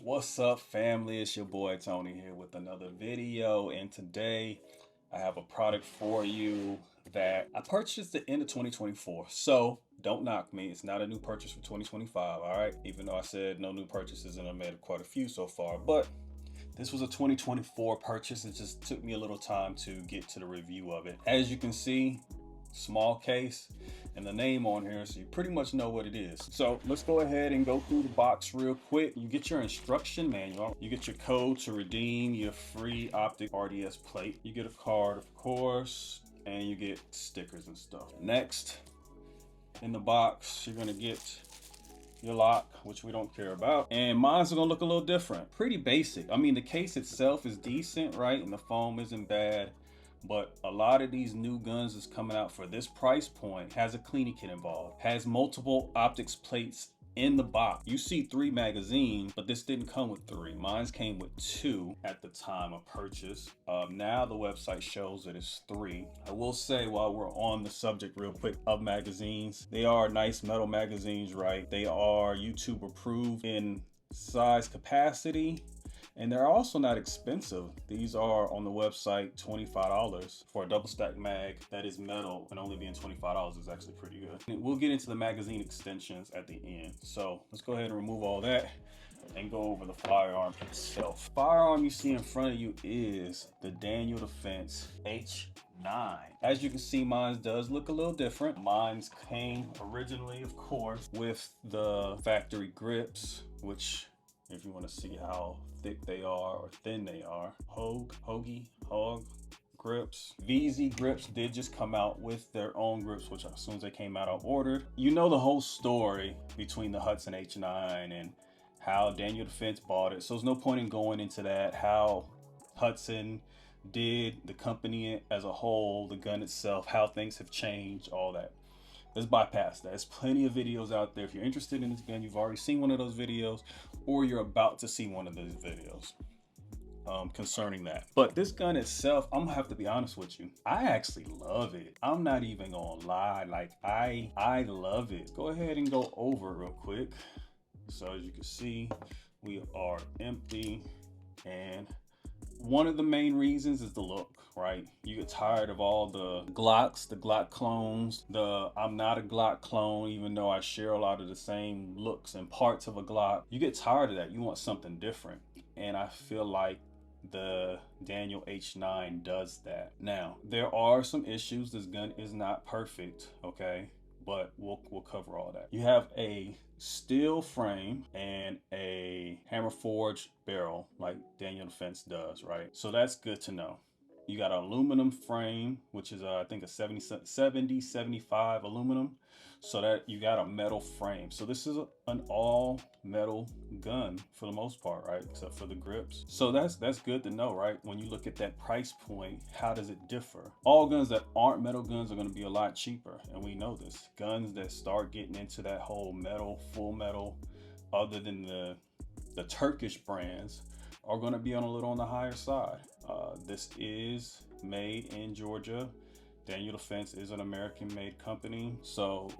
What's up, family? It's your boy Tony here with another video, and today I have a product for you that I purchased at the end of 2024. So don't knock me, it's not a new purchase for 2025, all right? Even though I said no new purchases and I made quite a few so far, but this was a 2024 purchase. It just took me a little time to get to the review of it. As you can see, small case and the name on here, so you pretty much know what it is. So let's go ahead and go through the box real quick. You get your instruction manual, you get your code to redeem your free optic RDS plate, you get a card of course, and you get stickers and stuff. Next in the box, you're gonna get your lock, which we don't care about, and mine's gonna look a little different. Pretty basic. I mean, the case itself is decent, right? And the foam isn't bad. But a lot of these new guns that's coming out for this price point has a cleaning kit involved, has multiple optics plates in the box. You see 3 magazines, but this didn't come with 3. Mine's came with 2 at the time of purchase. Now the website shows that it's 3. I will say, while we're on the subject real quick of magazines, they are nice metal magazines, right? They are YouTube approved in size capacity. And they're also not expensive. These are on the website $25 for a double stack mag that is metal, and only being $25 is actually pretty good. And we'll get into the magazine extensions at the end. So let's go ahead and remove all that and go over the firearm itself. Firearm you see in front of you is the Daniel Defense H9. As you can see, mine does look a little different. Mine's came originally, of course, with the factory grips, which, if you want to see how thick they are or thin they are, Hog grips. VZ grips did just come out with their own grips, which as soon as they came out, I ordered. You know the whole story between the Hudson H9 and how Daniel Defense bought it, so there's no point in going into that. How Hudson did, the company as a whole, the gun itself, how things have changed, all that. Let's bypass that. There's plenty of videos out there. If you're interested in this gun, you've already seen one of those videos, or you're about to see one of those videos concerning that. But this gun itself, I'm gonna have to be honest with you, I actually love it. I'm not even gonna lie, like I love it. Go ahead and go over real quick. So as you can see, we are empty, and one of the main reasons is the look, right? You get tired of all the Glocks, the Glock clones, I'm not a Glock clone, even though I share a lot of the same looks and parts of a Glock. You get tired of that. You want something different. And I feel like the Daniel H9 does that. Now, there are some issues. This gun is not perfect, okay? But we'll cover all that. You have a steel frame and a hammer forged barrel like Daniel Defense does, right? So that's good to know. You got an aluminum frame, which is I think a 70-75 aluminum, so that you got a metal frame. So this is an all metal gun for the most part, right? Except for the grips. So that's good to know, right? When you look at that price point, how does it differ? All guns that aren't metal guns are going to be a lot cheaper, and we know this. Guns that start getting into that whole metal, full metal, other than the Turkish brands, are going to be on a little on the higher side. This is made in Georgia. Daniel Defense is an American-made company, so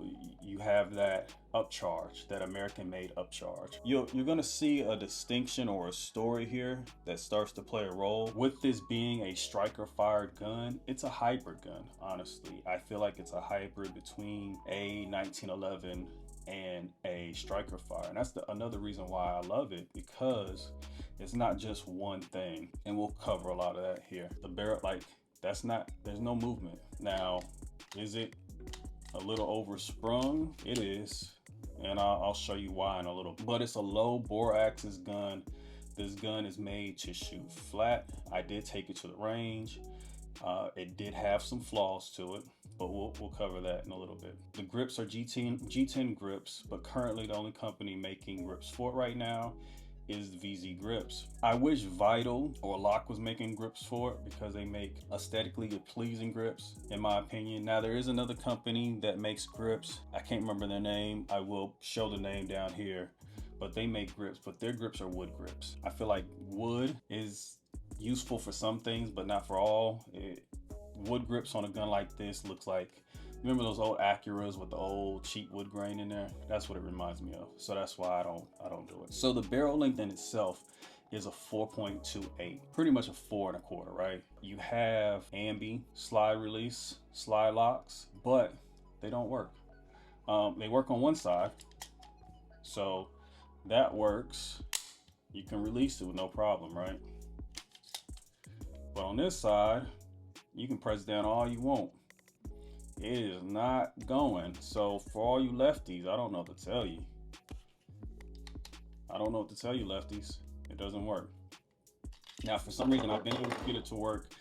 you have that upcharge, that American-made upcharge. You're gonna see a distinction or a story here that starts to play a role. With this being a striker-fired gun, it's a hybrid gun, honestly. I feel like it's a hybrid between a 1911 and a striker fire, and that's another reason why I love it, because it's not just one thing, and we'll cover a lot of that here. The barrel, like, there's no movement. Now, is it a little oversprung? It is, and I'll show you why in a little. But it's a low bore axis gun. This gun is made to shoot flat. I did take it to the range. It did have some flaws to it, but we'll cover that in a little bit. The grips are G10 grips, but currently the only company making grips for it right now is the VZ grips. I wish Vital or Lock was making grips for it, because they make aesthetically pleasing grips, in my opinion. Now, there is another company that makes grips. I can't remember their name. I will show the name down here, but they make grips, but their grips are wood grips. I feel like wood is useful for some things, but not for all. Wood grips on a gun like this looks like Remember those old Acuras with the old cheap wood grain in there? That's what it reminds me of. So that's why I don't do it. So the barrel length in itself is a 4.28, pretty much a 4.25, right? You have ambi, slide release, slide locks, but they don't work. They work on one side, so that works. You can release it with no problem, right? But on this side, you can press down all you want. It is not going. So for all you lefties, I don't know what to tell you. I don't know what to tell you, lefties. It doesn't work. Now, for some reason, I've been able to get it to work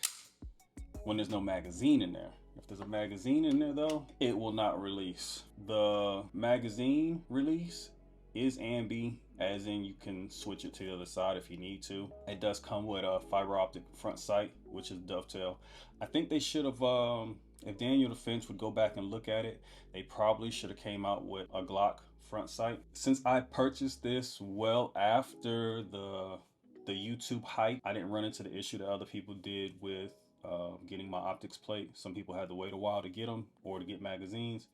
when there's no magazine in there. If there's a magazine in there though, it will not release. The magazine release is ambi, as in you can switch it to the other side if you need to. It does come with a fiber optic front sight, which is dovetail. I think they should have, if Daniel Defense would go back and look at it, they probably should have came out with a Glock front sight. Since I purchased this well after the YouTube hype, I didn't run into the issue that other people did with getting my optics plate. Some people had to wait a while to get them or to get magazines.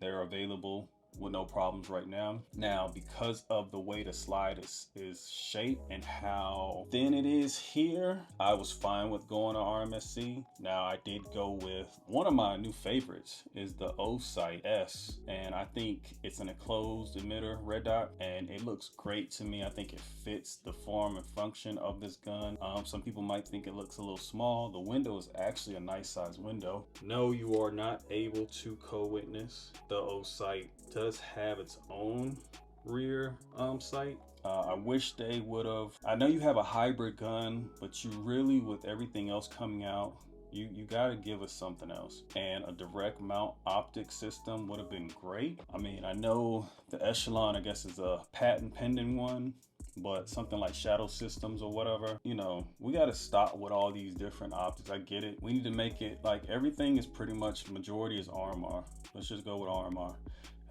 They're available with no problems right now. Now, because of the way the slide is shaped and how thin it is here, I was fine with going to RMSC. Now, I did go with one of my new favorites is the O-Sight S, and I think it's an enclosed emitter red dot, and it looks great to me. I think it fits the form and function of this gun. Some people might think it looks a little small. The window is actually a nice size window. No, you are not able to co-witness. The O-Sight does have its own rear sight. I wish they would have. I know you have a hybrid gun, but you really, with everything else coming out, you got to give us something else. And a direct mount optic system would have been great. I mean, I know the Echelon, I guess, is a patent pending one, but something like Shadow Systems or whatever, you know, we got to stop with all these different optics. I get it. We need to make it like everything is pretty much majority is RMR. Let's just go with RMR.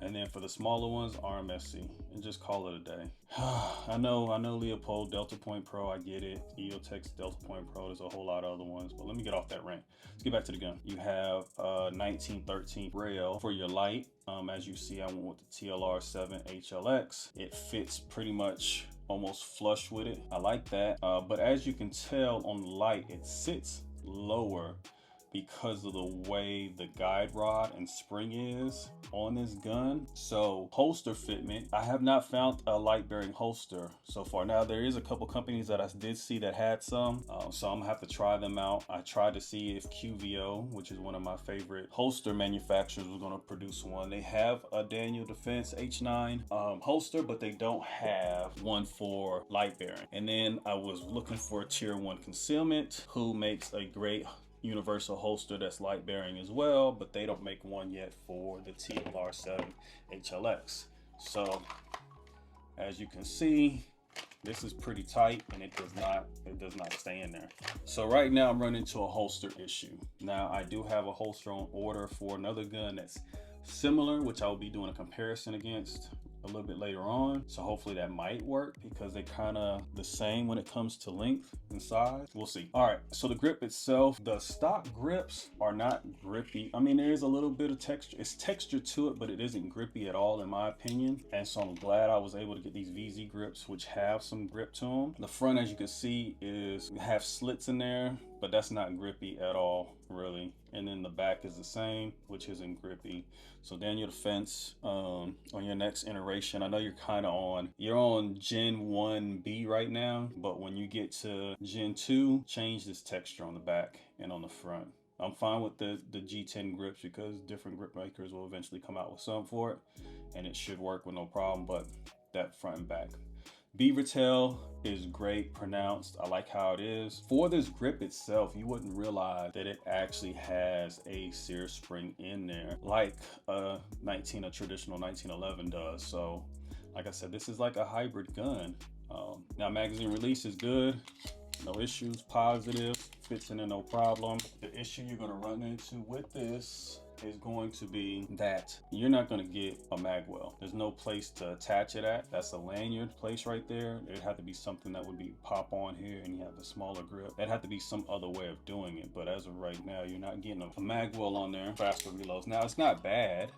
And then for the smaller ones, RMSC, and just call it a day. I know Leopold Delta Point Pro, I get it. EOTech Delta Point Pro, there's a whole lot of other ones, but let me get off that rant. Let's get back to the gun. You have 1913 rail for your light. As you see, I went with the TLR7 HLX. It fits pretty much almost flush with it. I like that. But as you can tell on the light, it sits lower because of the way the guide rod and spring is on this gun. So holster fitment, I have not found a light bearing holster so far. Now there is a couple companies that I did see that had some, so I'm gonna have to try them out. I tried to see if QVO, which is one of my favorite holster manufacturers, was gonna produce one. They have a Daniel Defense H9 holster, but they don't have one for light bearing. And then I was looking for a tier 1 concealment, who makes a great universal holster that's light bearing as well, but they don't make one yet for the TLR7 HLX. So as you can see, this is pretty tight and it does not stay in there. So right now I'm running into a holster issue. Now I do have a holster on order for another gun that's similar, which I will be doing a comparison against a little bit later on. So hopefully that might work because they're kind of the same when it comes to length and size. We'll see. All right, so the grip itself, the stock grips are not grippy. I mean, there is a little bit of texture. It's texture to it, but it isn't grippy at all in my opinion. And so I'm glad I was able to get these VZ grips, which have some grip to them. The front, as you can see, have slits in there, but that's not grippy at all, really. And then the back is the same, which isn't grippy. So Daniel Defense, on your next iteration, I know you're on Gen 1B right now, but when you get to Gen 2, change this texture on the back and on the front. I'm fine with the G10 grips because different grip makers will eventually come out with some for it, and it should work with no problem, but that front and back. Beaver tail is great, pronounced. I like how it is. For this grip itself, you wouldn't realize that it actually has a sear spring in there like a traditional 1911 does. So like I said, this is like a hybrid gun. Now magazine release is good, no issues, positive, fits in there no problem. The issue you're gonna run into with this is going to be that you're not going to get a mag well. There's no place to attach it at. That's a lanyard place right there. It'd have to be something that would be pop on here and you have the smaller grip. That'd have to be some other way of doing it. But as of right now, you're not getting a mag well on there. Faster reloads. Now, it's not bad,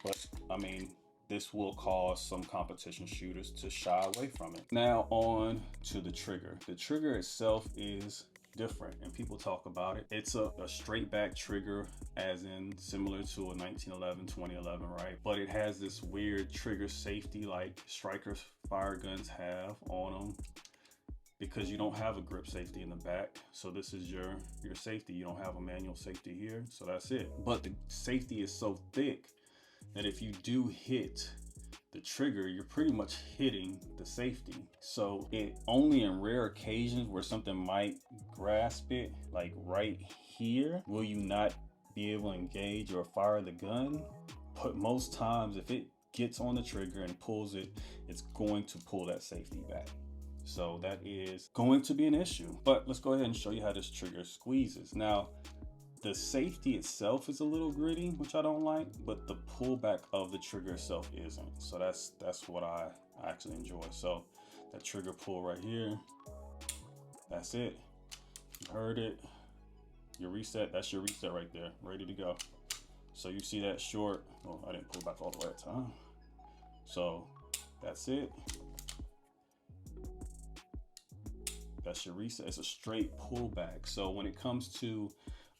but I mean, this will cause some competition shooters to shy away from it. Now on to the trigger. The trigger itself is different and people talk about it. It's a straight back trigger, as in similar to a 1911, 2011, right? But it has this weird trigger safety like striker fire guns have on them, because you don't have a grip safety in the back. So this is your safety. You don't have a manual safety here, so that's it. But the safety is so thick that if you do hit the trigger, you're pretty much hitting the safety. So it only in rare occasions where something might grasp it, like right here, will you not be able to engage or fire the gun. But most times, if it gets on the trigger and pulls it, it's going to pull that safety back. So that is going to be an issue. But let's go ahead and show you how this trigger squeezes. Now, the safety itself is a little gritty, which I don't like, but the pullback of the trigger itself isn't. So that's what I actually enjoy. So that trigger pull right here, that's it. You heard it. Your reset, that's your reset right there, ready to go. So you see that short, oh, I didn't pull back all the way at the time. So that's it. That's your reset. It's a straight pullback. So when it comes to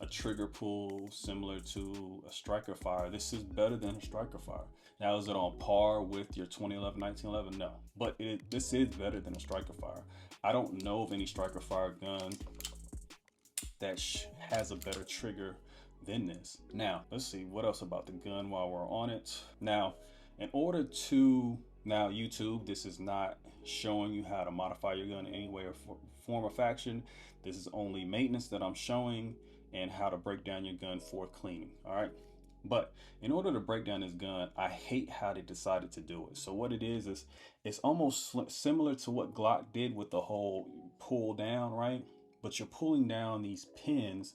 a trigger pull similar to a striker fire, this is better than a striker fire. Now, is it on par with your 2011, 1911? No, but this is better than a striker fire. I don't know of any striker fire gun that has a better trigger than this. Now, let's see what else about the gun while we're on it. Now, in order to, now YouTube, this is not showing you how to modify your gun in any way or form or fashion. This is only maintenance that I'm showing and how to break down your gun for cleaning, all right? But in order to break down this gun, I hate how they decided to do it. So what it is it's almost similar to what Glock did with the whole pull down, right? But you're pulling down these pins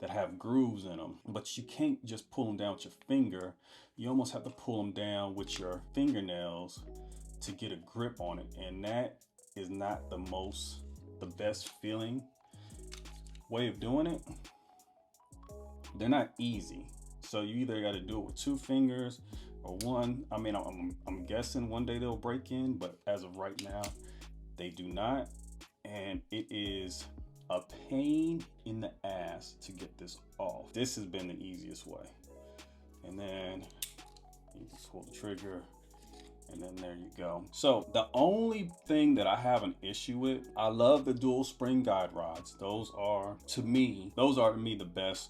that have grooves in them, but you can't just pull them down with your finger. You almost have to pull them down with your fingernails to get a grip on it. And that is not the best feeling way of doing it. They're not easy. So you either got to do it with two fingers or one. I mean, I'm guessing one day they'll break in, but as of right now, they do not. And it is a pain in the ass to get this off. This has been the easiest way. And then you just pull the trigger and then there you go. So the only thing that I have an issue with, I love the dual spring guide rods. Those are to me the best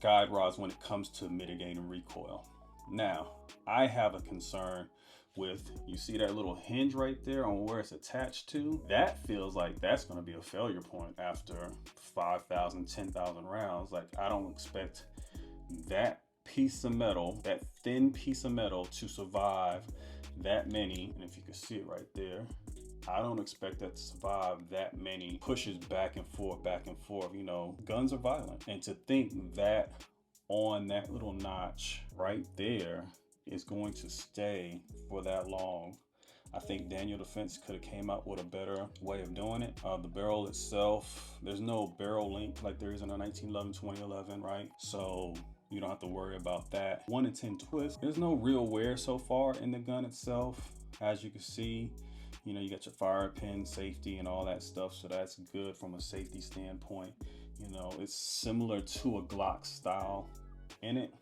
guide rods when it comes to mitigating recoil. Now, I have a concern with, you see that little hinge right there on where it's attached to? That feels like that's gonna be a failure point after 5,000, 10,000 rounds. Like, I don't expect that piece of metal, that thin piece of metal, to survive that many, and if you can see it right there, I don't expect that to survive that many pushes back and forth. You know, guns are violent. And to think that on that little notch right there is going to stay for that long, I think Daniel Defense could have came out with a better way of doing it. The barrel itself, there's no barrel link like there is in a 1911, 2011, right? So you don't have to worry about that. 1 in 10 twist. There's no real wear so far in the gun itself. As you can see, you know, you got your fire pin safety and all that stuff, so that's good from a safety standpoint. You know, it's similar to a Glock style in it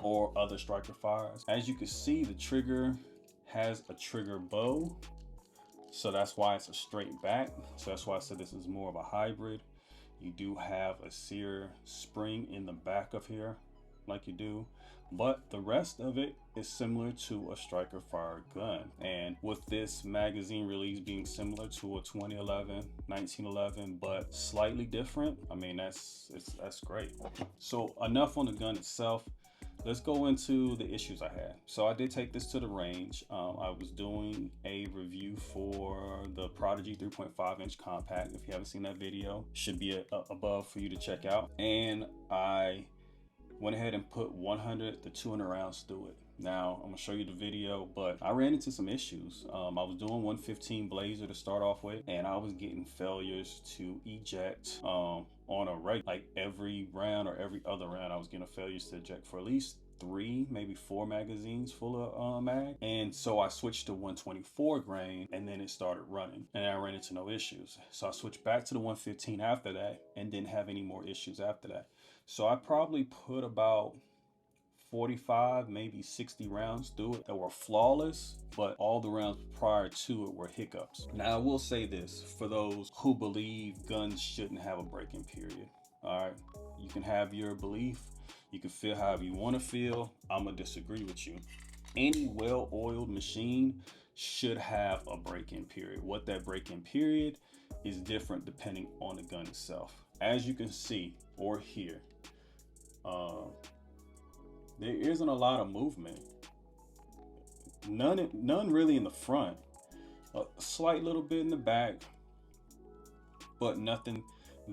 or other striker fires. As you can see, the trigger has a trigger bow, so that's why it's a straight back. So that's why I said this is more of a hybrid. You do have a sear spring in the back of here like you do, but the rest of it is similar to a striker fire gun. And with this magazine release being similar to a 2011, 1911, but slightly different, I mean, that's great. So enough on the gun itself. Let's go into the issues I had. So I did take this to the range. I was doing a review for the Prodigy 3.5-inch compact. If you haven't seen that video, should be above for you to check out. And I Went ahead and put 100 to 200 rounds through it. Now I'm gonna show you the video, but I ran into some issues. I was doing 115 Blazer to start off with, and I was getting failures to eject on a like every round or every other round. I was getting failures to eject for at least 3, maybe 4 magazines full of mag. And so I switched to 124 grain, and then it started running, and I ran into no issues. So I switched back to the 115 after that, and didn't have any more issues after that. So I probably put about 45, maybe 60 rounds through it that were flawless, but all the rounds prior to it were hiccups. Now I will say this for those who believe guns shouldn't have a break-in period. All right, you can have your belief, you can feel however you want to feel. I'm gonna disagree with you. Any well-oiled machine should have a break-in period. What that break-in period is different depending on the gun itself. As you can see or hear, there isn't a lot of movement. None really in the front. A slight little bit in the back, but nothing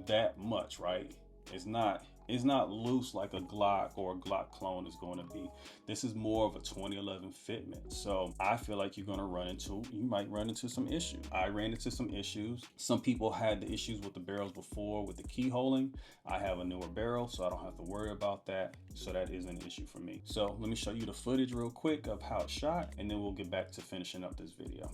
that much, right? It's not loose like a Glock or a Glock clone is going to be. This is more of a 2011 fitment. So I feel like you might run into some issues. I ran into some issues. Some people had the issues with the barrels before with the keyholing. I have a newer barrel, so I don't have to worry about that. So that is an issue for me. So let me show you the footage real quick of how it's shot, and then we'll get back to finishing up this video.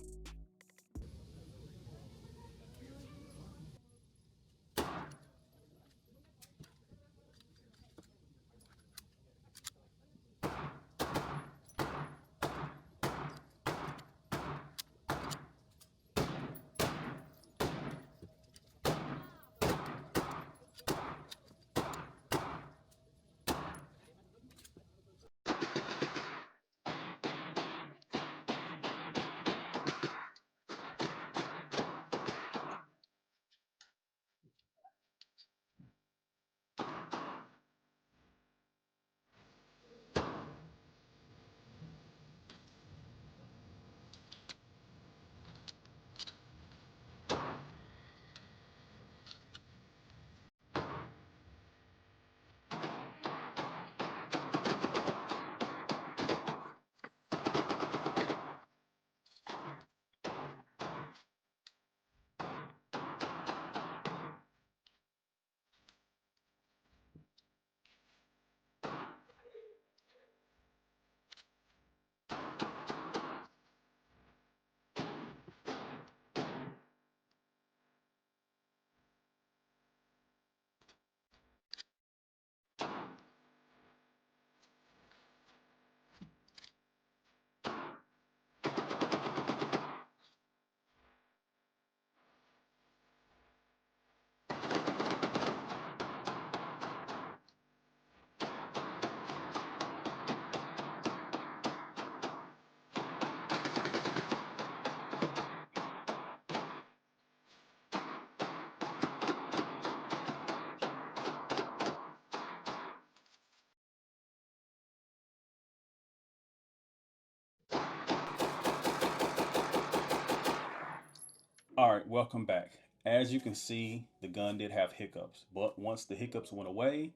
All right, welcome back. As you can see, the gun did have hiccups, but once the hiccups went away,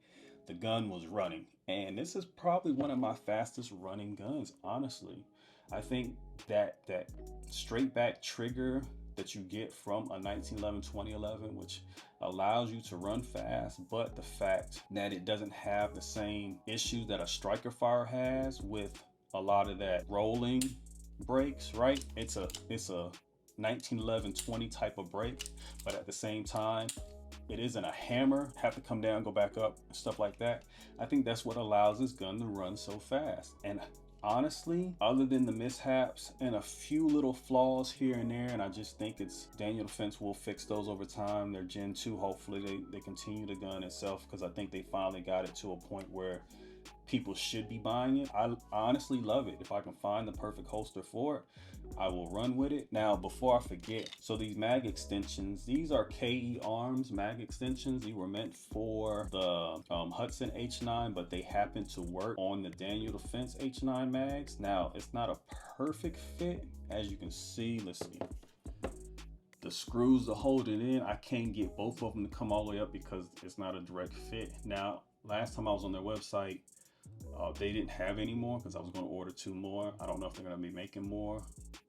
the gun was running. And this is probably one of my fastest running guns, honestly. I think that straight back trigger that you get from a 1911 2011, which allows you to run fast, but the fact that it doesn't have the same issues that a striker fire has with a lot of that rolling brakes, right? It's a 1911 20 type of brake, but at the same time it isn't a hammer, have to come down, go back up, stuff like that. I think that's what allows this gun to run so fast. And honestly, other than the mishaps and a few little flaws here and there, and I just think it's Daniel Defense will fix those over time. Their Gen 2, hopefully they continue the gun itself, because I think they finally got it to a point where people should be buying it. I honestly love it. If I can find the perfect holster for it, I will run with it. Now, before I forget, so these mag extensions, these are KE Arms mag extensions. These were meant for the Hudson H9, but they happen to work on the Daniel Defense H9 mags. Now, it's not a perfect fit, as you can see. Let's see. The screws to hold it in, I can't get both of them to come all the way up because it's not a direct fit. Now, Last time I was on their website, they didn't have any more because I was going to order 2 more. I don't know if they're going to be making more,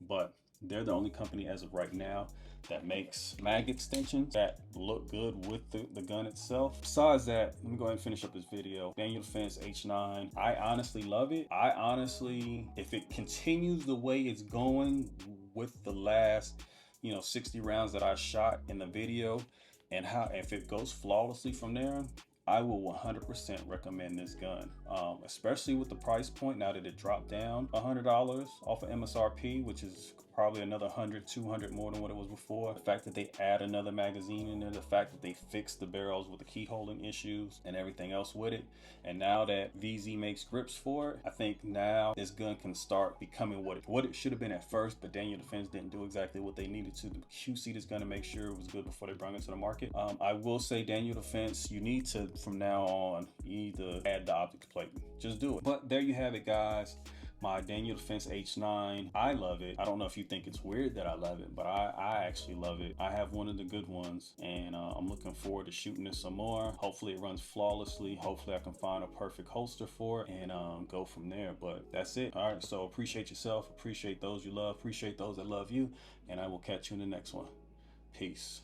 but they're the only company as of right now that makes mag extensions that look good with the gun itself. Besides that, let me go ahead and finish up this video. Daniel Defense H9, I honestly love it. I honestly, if it continues the way it's going with the last 60 rounds that I shot in the video, and how if it goes flawlessly from there, I will 100% recommend this gun, especially with the price point now that it dropped down $100 off of MSRP, which is probably another 100, 200 more than what it was before. The fact that they add another magazine in there, the fact that they fixed the barrels with the key holding issues and everything else with it, and now that VZ makes grips for it, I think now this gun can start becoming what it should have been at first, but Daniel Defense didn't do exactly what they needed to QC this gun to make sure it was good before they brought it to the market. I will say, Daniel Defense, you need to, from now on, you need to add the optics plate. Just do it. But there you have it, guys. My Daniel Defense H9. I love it. I don't know if you think it's weird that I love it, but I actually love it. I have one of the good ones, and I'm looking forward to shooting this some more. Hopefully it runs flawlessly. Hopefully I can find a perfect holster for it and go from there. But that's it. All right, so appreciate yourself. Appreciate those you love. Appreciate those that love you. And I will catch you in the next one. Peace.